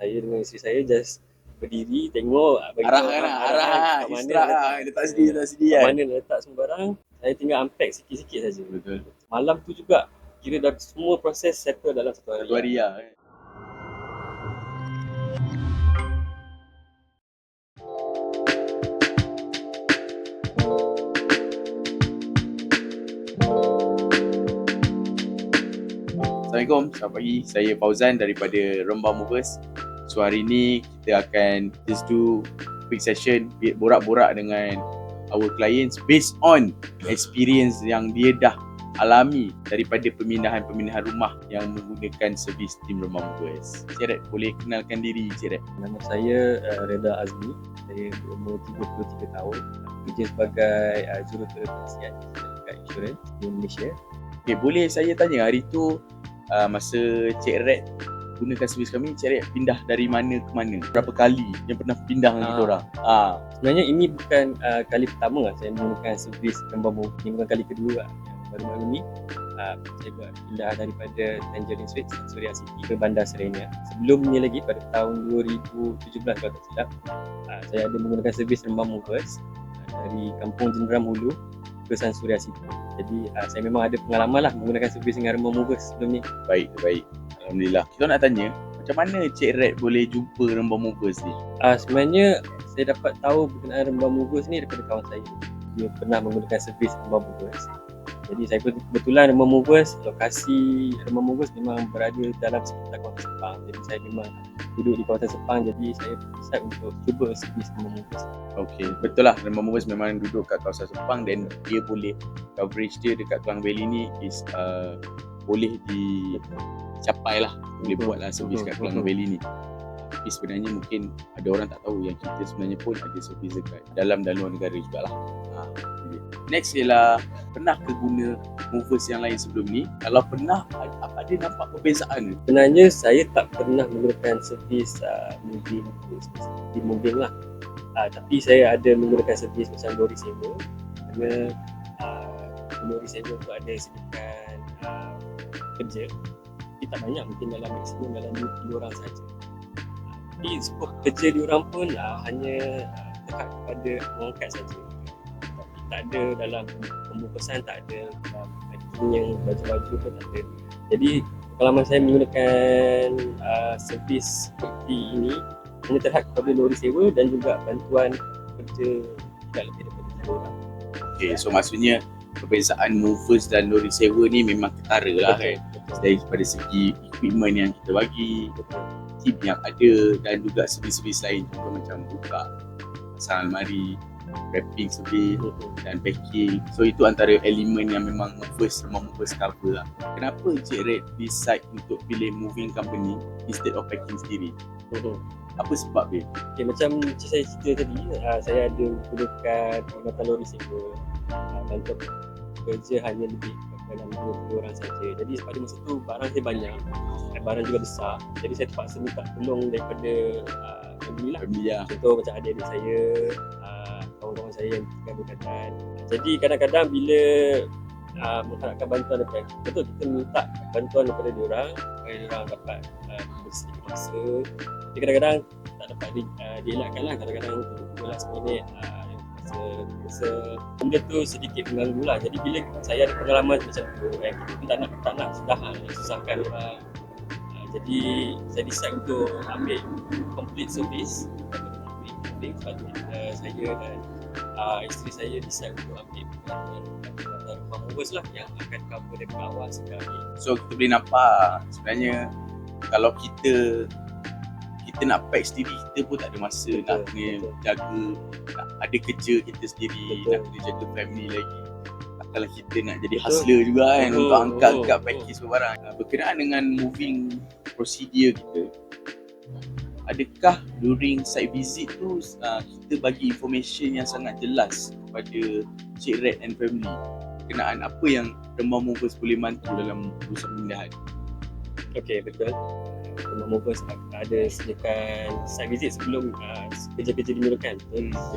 Saya dengan isteri saya just berdiri tengok Arah kat mana distract lah, letak sini kat kan. mana letak semua barang. Saya tinggal unpack sikit-sikit saja. Betul. Malam tu juga kira dah semua proses settle dalam satu hari. Satu hari lah. Assalamualaikum, selamat pagi. Saya Fauzan daripada Rembang Movers. So hari ni kita akan just do quick session, borak-borak dengan our clients based on experience yang dia dah alami daripada pemindahan rumah yang menggunakan servis tim Rembang Movers. Cik Red, boleh kenalkan diri Cik Red? Nama saya Reda Azmi. Saya berumur 33 tahun. Kerja sebagai juruterapeuti pensiun dekat insurans di Malaysia. Okay, boleh saya tanya hari tu masa Cik Red gunakan servis kami, Cik Red pindah dari mana ke mana? Berapa kali yang pernah pindah dengan kita orang? Sebenarnya ini bukan kali pertama saya menggunakan servis Rembang Movers. Ini bukan kali kedua. Baru-baru ni saya buat pindah daripada Tangerine Suites Suria City ke Bandar Serena. Sebelumnya lagi pada tahun 2017 kalau tak silap, saya ada menggunakan servis Rembang Movers dari Kampung Jenderam Hulu ke Suria City. Jadi saya memang ada pengalaman lah menggunakan servis dengan Rembang Movers sebelum ni. Baik. Alhamdulillah. Kita nak tanya, macam mana Cik Red boleh jumpa Rembang Movers ni? Sebenarnya saya dapat tahu berkenaan Rembang Movers ni daripada kawan saya. Dia pernah menggunakan servis Rembang Movers. Jadi saya kebetulan Rembang Movers, lokasi Rembang Movers memang berada dalam sekitar kawasan Sepang. Jadi saya memang duduk di kawasan Sepang, jadi saya decide untuk cuba servis Rembang Movers. Okey, betul lah, Rembang Movers memang duduk kat kawasan Sepang dan dia boleh coverage dia dekat Klang Valley ni is boleh dicapai lah, boleh buat lah servis kat Klang Valley ni. Tapi sebenarnya mungkin ada orang tak tahu yang kita sebenarnya pun ada servis dekat dalam dan luar negara jugalah. Next ialah, pernah ke guna movers yang lain sebelum ni? Kalau pernah, apa ada nampak perbezaan? Sebenarnya saya tak pernah menggunakan servis moving lah. Tapi saya ada menggunakan servis macam lori sewa. Kerana lori sewa tu ada sediakan kerja. Tapi tak banyak, mungkin dalam maksimum dalam 20 orang saja. Tapi skop kerja diorang pun hanya dekat kepada mengangkat saja. Tak ada dalam pembukusan, tak ada dalam yang baju-baju pun tak ada. Jadi pengalaman saya menggunakan servis seperti ini hanya terhad kepada lori sewa dan juga bantuan kerja tidak lebih daripada 3 orang. Okay, so maksudnya perbezaan movers dan lori sewa ni memang ketara lah kan. Daripada segi equipment yang kita bagi, tip yang ada dan juga servis-servis lain, contoh macam buka, pasang almari, wrapping servis dan packing. So itu antara elemen yang memang Rembang Movers cover lah. Kenapa Cik Red decide untuk pilih moving company instead of packing sendiri? Apa sebab dia? Okay, macam saya cerita tadi, saya ada menggunakan perkhidmatan lori sewa. Bantuan kerja hanya lebih dalam 20 orang saja. Jadi pada masa tu barang saya banyak, barang juga besar. Jadi saya terpaksa minta tolong daripada family lah. Contoh macam adik-adik saya, kawan-kawan saya yang tinggal berdekatan. Jadi kadang-kadang bila mengharapkan bantuan daripada, betul kita minta bantuan daripada diorang supaya diorang dapat sedikit masa. Jadi kadang-kadang tak dapat dielakkan lah, kadang-kadang last minute masa benda tu sedikit mengganggu lah. Jadi bila saya ada pengalaman macam tu, kita pun tak nak susahkan orang. Jadi saya decide untuk ambil complete service. Sepatutnya saya dan isteri saya decide untuk ambil perkhidmatan Rembang Movers lah yang akan cover daripada awal sekali. So kita boleh nampak sebenarnya kalau kita nak pack sendiri, kita pun tak ada masa. Nak kena jaga, nak ada kerja kita sendiri, nak kena jaga family lagi. Kalau kita nak jadi hustler juga kan, untuk angkat packing semua barang. Berkenaan dengan moving procedure kita, adakah during site visit tu kita bagi information yang sangat jelas kepada Cik Red and family berkenaan apa yang Rembang Movers boleh bantu dalam urusan pemindahan? Okey, betul. Rembang Movers ada sediakan site visit sebelum kerja-kerja dimulakan.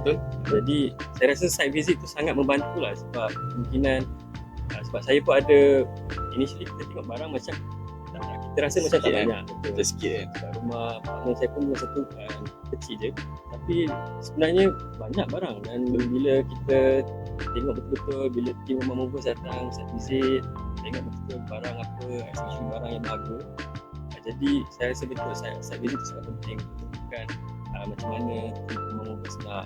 Betul. Jadi saya rasa site visit tu sangat membantu lah, sebab kemungkinan sebab saya pun ada initially kita tengok barang macam kita kita rasa macam tak Sikit, banyak. Betul. Macam sikit kan. Kat rumah partner saya pun masa tu kecil je, tapi sebenarnya banyak barang. Dan bila kita tengok betul-betul, bila tim Rumah Movers datang site visit, tengok betul barang apa, especially barang yang berharga. Jadi saya rasa betul site visit tu sangat penting. Bukan macam mana tim Rumah Movers nak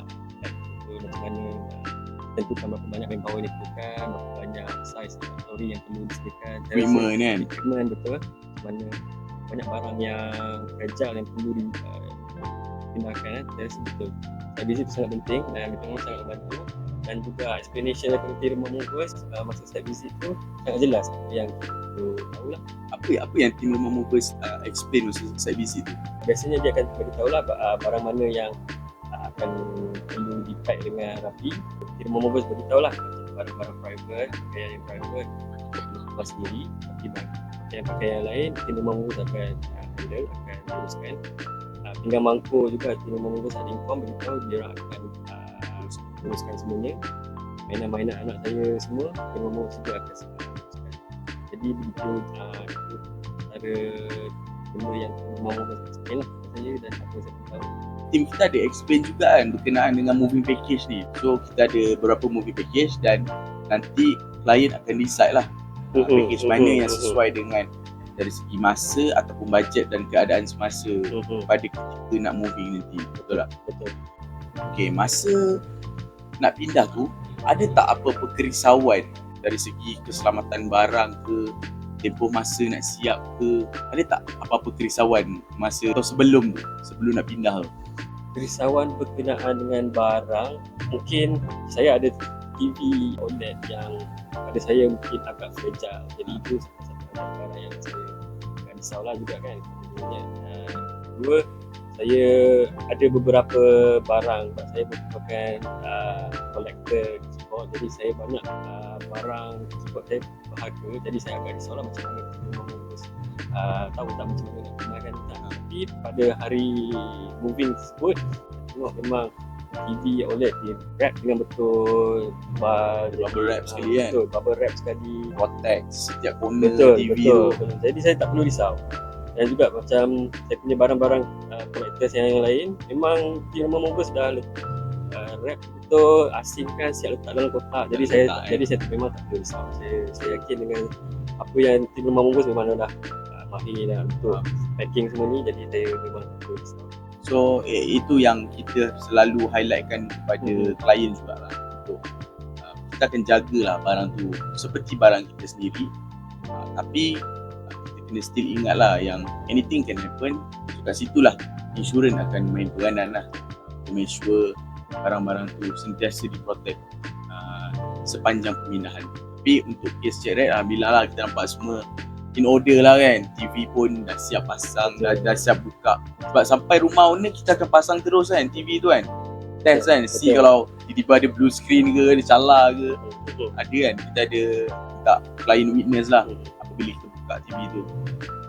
macam mana tentukan berapa banyak manpower yang diperlukan, berapa banyak size inventory yang perlu disediakan, Equipment kan. equipment, betul. Macam mana banyak barang yang fragile yang perlu dipindahkan. Saya rasa betul site visit itu sangat penting dan memang sangat membantu. Dan juga explanation daripada tim Rumah Movers masa site visit tu sangat jelas apa yang kita tahu lah. Apa yang tim Rumah Movers explain masa site visit tu? Biasanya dia akan beritahu lah barang mana yang akan perlu di-pack dengan rapi. Tim Rumah Movers beritahu lah barang-barang private, pakaian yang private perlu kemas sendiri, tapi pakaian lain tim Rumah Movers akan handle, akan uruskan. Tinggal mangkuk juga tim Rumah Movers ada inform, beritahu dia akan uruskan semuanya. Mainan-mainan anak saya semua tim Rumah Movers juga akan uruskan. Jadi begitu ada benda yang tim Rumah Movers explain lah kepada saya dan apa saya tahu. Tim kita ada explain juga kan berkenaan dengan moving package ni. So kita ada beberapa moving package dan nanti klien akan decide lah package mana yang sesuai dengan dari segi masa ataupun bajet dan keadaan semasa pada kita nak moving nanti. Betul tak? Betul. Okay, masa nak pindah tu ada tak apa-apa kerisauan dari segi keselamatan barang ke, tempoh masa nak siap ke? Ada tak apa-apa kerisauan masa atau sebelum nak pindah tu? Kerisauan berkenaan dengan barang, mungkin saya ada TV OLED yang pada saya mungkin agak fragile. Jadi itu satu barang yang saya agak risau lah juga kan. Kedua, saya ada beberapa barang, saya merupakan collector keyboard, jadi saya banyak barang keyboard saya berharga. Jadi saya agak risau lah macam mana tahu tak macam mana nak gunakan tak. Tapi pada hari moving tersebut, tengok memang TV OLED dia wrap dengan betul, bubble wrap sekali kan. Betul, bubble wrap sekali, Protect setiap corner betul, TV betul. tu. Jadi saya tak perlu risau. Dan juga macam saya punya barang-barang collectors yang lain, memang di Rumah Movers dah wrap betul, asingkan, siap letak dalam kotak. Jadi saya memang tak perlu risau. Saya yakin dengan apa yang tim Rumah Movers memang dah mahir dah untuk packing semua ni, jadi saya memang tak perlu risau. So itu yang kita selalu highlightkan kepada klien juga lah. Untuk kita akan jagalah barang tu seperti barang kita sendiri, tapi kita kena still ingat lah yang anything can happen. So kat situlah insurans akan main peranan lah to make sure barang-barang tu sentiasa diprotect sepanjang pemindahan. Tapi untuk case check rate, alhamdulillah lah kita nampak semua in order lah kan. TV pun dah siap pasang, dah siap buka. Sebab sampai rumah owner kita akan pasang terus kan TV tu kan. Test kan, see kalau tiba-tiba ada blue screen ke, ada cala ke. Ada kan, kita ada minta client witness lah apabila kita buka TV tu.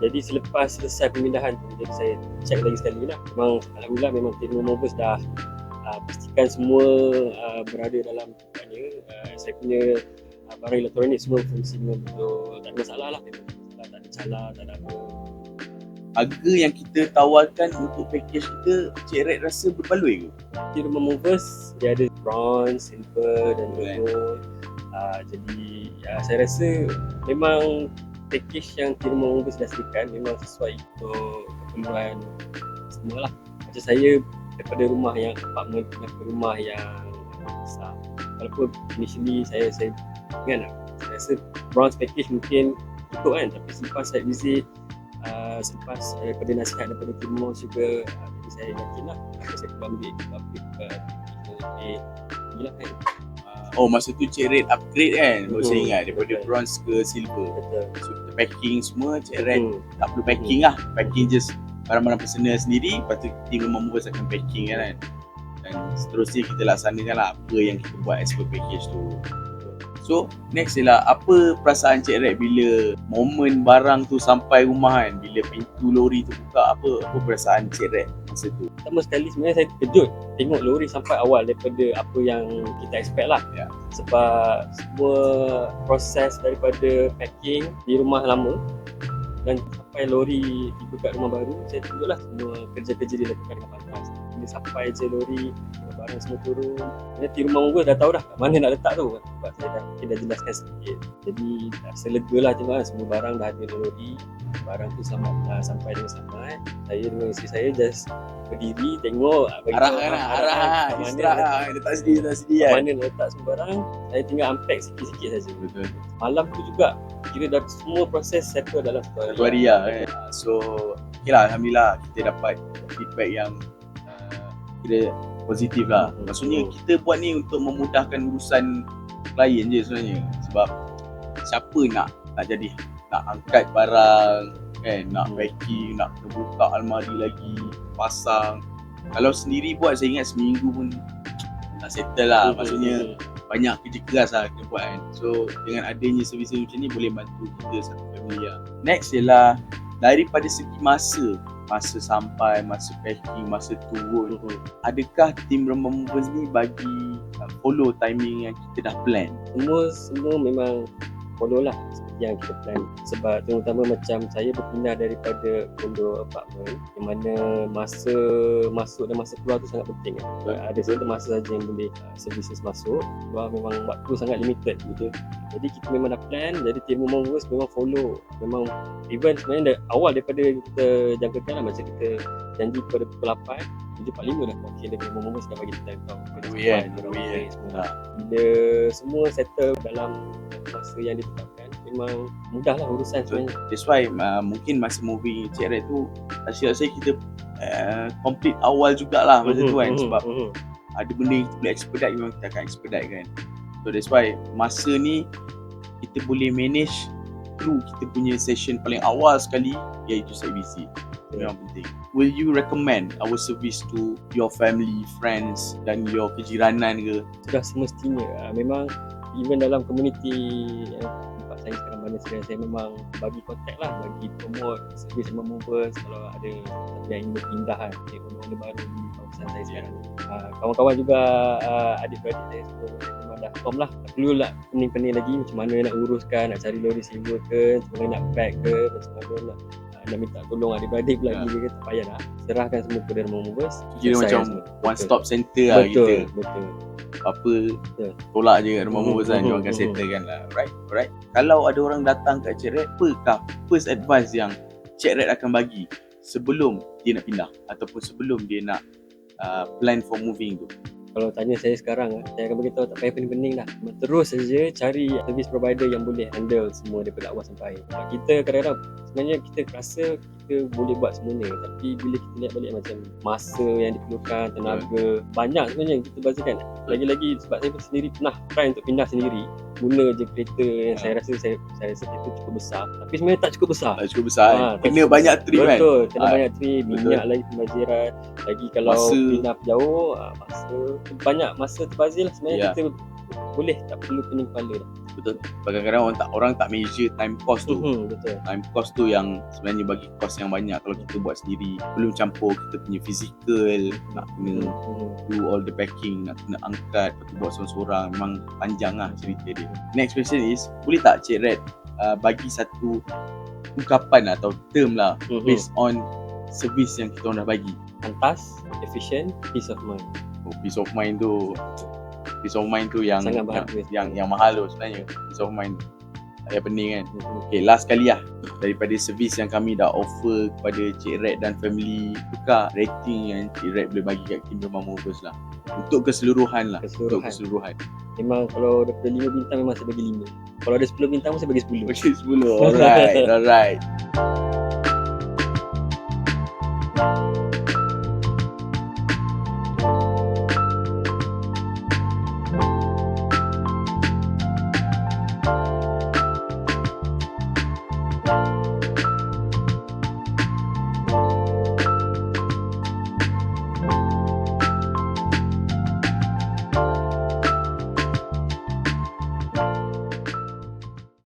Jadi selepas selesai pemindahan tu, jadi saya check lagi sekali lah. Memang alhamdulillah memang tim Rumah Movers dah pastikan semua berada dalam tempatnya. Saya punya barang elektronik semua fungsi dengan betul, tak ada masalah lah. Tak ada cala, tak ada apa. Harga yang kita tawarkan untuk package kita, Cik Red rasa berbaloi ke? Di Rumah Movers dia ada bronze, silver dan gold. Jadi saya rasa memang package yang di Rumah Movers dah sediakan memang sesuai untuk keperluan semua lah. Macam saya daripada rumah yang apartment ke rumah yang besar, walaupun initially saya ingat lah, saya rasa bronze package mungkin cukup kan, tapi selepas site visit, selepas daripada nasihat daripada tim Movers juga, jadi saya yakin lah saya perlu ambil lebih gila kan. Oh, masa tu Cik Red upgrade kan, baru saya ingat daripada betul. bronze ke silver. Betul. So kita packing semua, Cik Red tak perlu packing lah, packing just barang-barang personal sendiri, lepas tu tim Rumah Movers akan packing kan. Dan seterusnya kita laksanakan lah apa yang kita buat as per package tu. So next ialah apa perasaan Cik Red bila momen barang tu sampai rumah kan, bila pintu lori tu buka, apa perasaan Cik Red masa tu? Pertama sekali sebenarnya saya terkejut tengok lori sampai awal daripada apa yang kita expect lah. Sebab semua proses daripada packing di rumah lama Dan sampai lori tiba kat rumah baru, saya tunjuklah semua kerja-kerja dia lakukan dengan pantas. Bila sampai je lori, barang semua turun, nanti rumah movers dah tahu dah kat mana nak letak tu, sebab saya dah mungkin dah jelaskan sikit. Jadi rasa lega lah tengok semua barang dah ada dalam lori, barang tu sampai dengan selamat. Saya dengan isteri saya just berdiri tengok arah istirahat letak sini kat kan. mana nak letak semua barang. Saya tinggal unpack sikit-sikit saja. Betul. Malam tu juga kira dah semua proses settle dalam satu Satu hari lah kan. So okay lah, Alhamdulillah kita dapat feedback yang kira positif lah. Maksudnya kita buat ni untuk memudahkan urusan klien je sebenarnya. Sebab siapa nak jadi nak angkat barang kan, nak packing, nak buka almari lagi, pasang. Kalau sendiri buat, saya ingat seminggu pun nak settle lah. Maksudnya banyak kerja keras lah kita buat kan. So dengan adanya servis macam ni boleh bantu kita satu family lah. Next ialah daripada segi masa sampai, masa packing, masa turun, adakah tim Rembang Movers ni bagi follow timing yang kita dah plan? Semua memang follow lah seperti yang kita plan. Sebab terutama macam saya berpindah daripada kondo apartment yang mana masa masuk dan masa keluar tu sangat penting kan. Ada satu masa saja yang boleh services masuk, keluar memang waktu sangat limited gitu. Jadi kita memang dah plan, jadi tim Rembang Movers memang follow. Memang even sebenarnya awal daripada kita jangkakan lah, macam kita janji pada pukul 8, 7.45 dah okey dah Rembang Movers dah bagi time kau. Bila semua settle dalam masa yang ditetapkan, memang mudah lah urusan sebenarnya. That's why mungkin masa movie Cik Red tu silap saya kita complete awal jugalah masa tu kan. Sebab ada benda yang kita boleh expedite, memang kita akan expedite kan. So that's why masa ni kita boleh manage through kita punya session paling awal sekali, iaitu site visit. Memang penting. Will you recommend our service to your family, friends dan your kejiranan ke? Sudah semestinya. Memang even dalam komuniti tempat saya sekarang, mana saya memang bagi kontak lah, bagi promote servis Rembang Movers. Kalau ada yang ingin berpindah kan, owner baru di kawasan saya sekarang. Kawan-kawan juga, adik-beradik saya semua memang dah form lah. Tak perlu lah pening-pening lagi macam mana nak uruskan, nak cari lori silver ke, macam mana nak pack ke, macam mana nak minta tolong adik-beradik pula ke, tak payah lah. Serahkan semua kepada Rembang Movers. Kira macam one stop center lah kita. Betul. Apa tolak je kat Rembang Movers kan, diorang akan settle kan lah. Alright. Kalau ada orang datang kat Cik Red, apakah first advice yang Cik Red akan bagi sebelum dia nak pindah ataupun sebelum dia nak plan for moving tu? Kalau tanya saya sekarang, saya akan beritahu tak payah pening-pening dah. Terus saja cari service provider yang boleh handle semua daripada awal sampai akhir. Sebab kita kadang-kadang sebenarnya kita rasa kita boleh buat semuanya, tapi bila kita lihat balik macam masa yang diperlukan, tenaga, banyak sebenarnya yang kita bazakan. Lagi-lagi sebab saya sendiri pernah try untuk pindah sendiri, guna je kereta yang saya rasa itu cukup besar, tapi sebenarnya tak cukup besar. Kena banyak trip kan. Betul, kena banyak trip, minyak lagi pembaziran, lagi kalau pindah jauh, banyak masa terbazir lah sebenarnya. Kita boleh tak perlu pening kepala dah. Betul. Kadang-kadang orang tak measure time cost tu. Betul. Time cost tu yang sebenarnya bagi cost yang banyak kalau kita buat sendiri. Belum campur kita punya physical, nak kena do all the packing, nak kena angkat, lepas tu buat seorang-seorang. Memang panjang lah cerita dia. Next question is, boleh tak Cik Red bagi satu ungkapan atau term lah based on servis yang kita orang dah bagi? Pantas, efficient, peace of mind. Peace of mind tu yang yang mahal tu sebenarnya. Peace of mind tak payah pening kan. Okay, last kali lah, daripada servis yang kami dah offer kepada Cik Red dan family, tukar rating yang Cik Red boleh bagi kat tim Rembang Movers lah, untuk keseluruhan lah. Untuk keseluruhan. Memang kalau daripada 5 bintang memang saya bagi 5. Kalau ada 10 bintang pun saya bagi 10. Bagi 10. Alright.